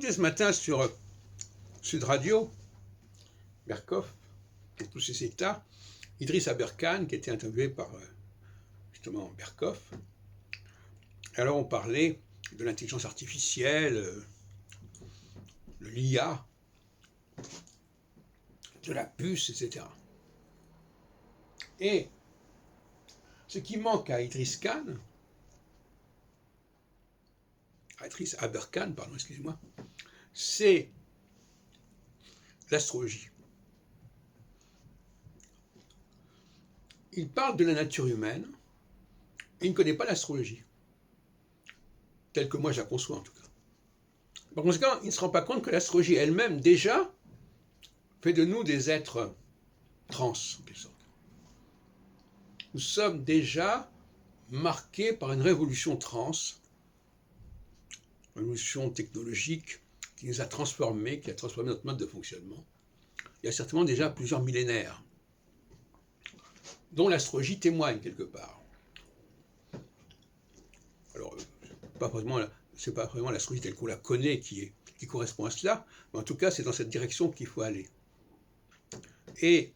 Ce matin sur Sud Radio, Berkoff, et tous ces États, Idriss Aberkane, qui était interviewé par justement Berkoff. Alors on parlait de l'intelligence artificielle, de l'IA, de la puce, etc. Et ce qui manque à Idriss Aberkane, pardon, excusez-moi, c'est l'astrologie. Il parle de la nature humaine et il ne connaît pas l'astrologie, telle que moi je la conçois en tout cas. Par conséquent, il ne se rend pas compte que l'astrologie elle-même déjà fait de nous des êtres trans, en quelque sorte. Nous sommes déjà marqués par une révolution trans, une révolution technologique qui nous a transformés, qui a transformé notre mode de fonctionnement. Il y a certainement déjà plusieurs millénaires, dont l'astrologie témoigne quelque part. Alors, c'est pas vraiment l'astrologie telle qu'on la connaît qui correspond à cela, mais en tout cas, c'est dans cette direction qu'il faut aller. Et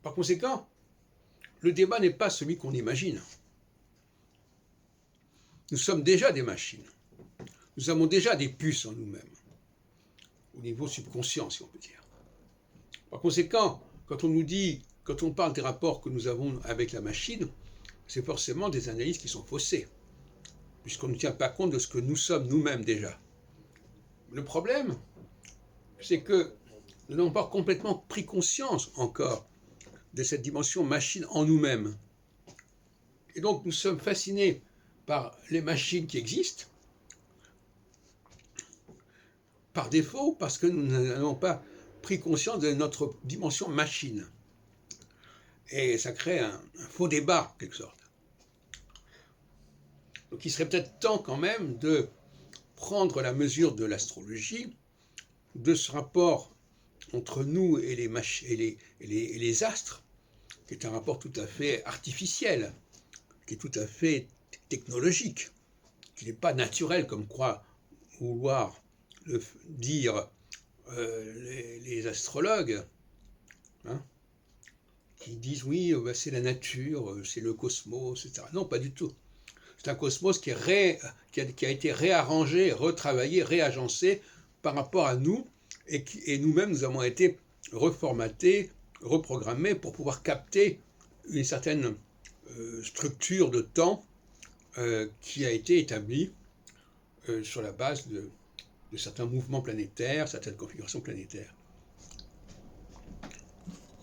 par conséquent, le débat n'est pas celui qu'on imagine. Nous sommes déjà des machines. Nous avons déjà des puces en nous-mêmes, au niveau subconscient, si on peut dire. Par conséquent, quand on parle des rapports que nous avons avec la machine, c'est forcément des analyses qui sont faussées, puisqu'on ne tient pas compte de ce que nous sommes nous-mêmes déjà. Le problème, c'est que nous n'avons pas complètement pris conscience encore de cette dimension machine en nous-mêmes. Et donc nous sommes fascinés par les machines qui existent, par défaut, parce que nous n'avons pas pris conscience de notre dimension machine. Et ça crée un faux débat, en quelque sorte. Donc il serait peut-être temps quand même de prendre la mesure de l'astrologie, de ce rapport entre nous et les astres, qui est un rapport tout à fait artificiel, qui est tout à fait technologique, qui n'est pas naturel comme croient vouloir le dire les astrologues, hein, qui disent oui, c'est la nature, c'est le cosmos, etc. Non, pas du tout. C'est un cosmos qui a été réarrangé, retravaillé, réagencé par rapport à nous, et nous-mêmes, nous avons été reformatés, reprogrammés pour pouvoir capter une certaine structure de temps qui a été établie sur la base de certains mouvements planétaires, certaines configurations planétaires.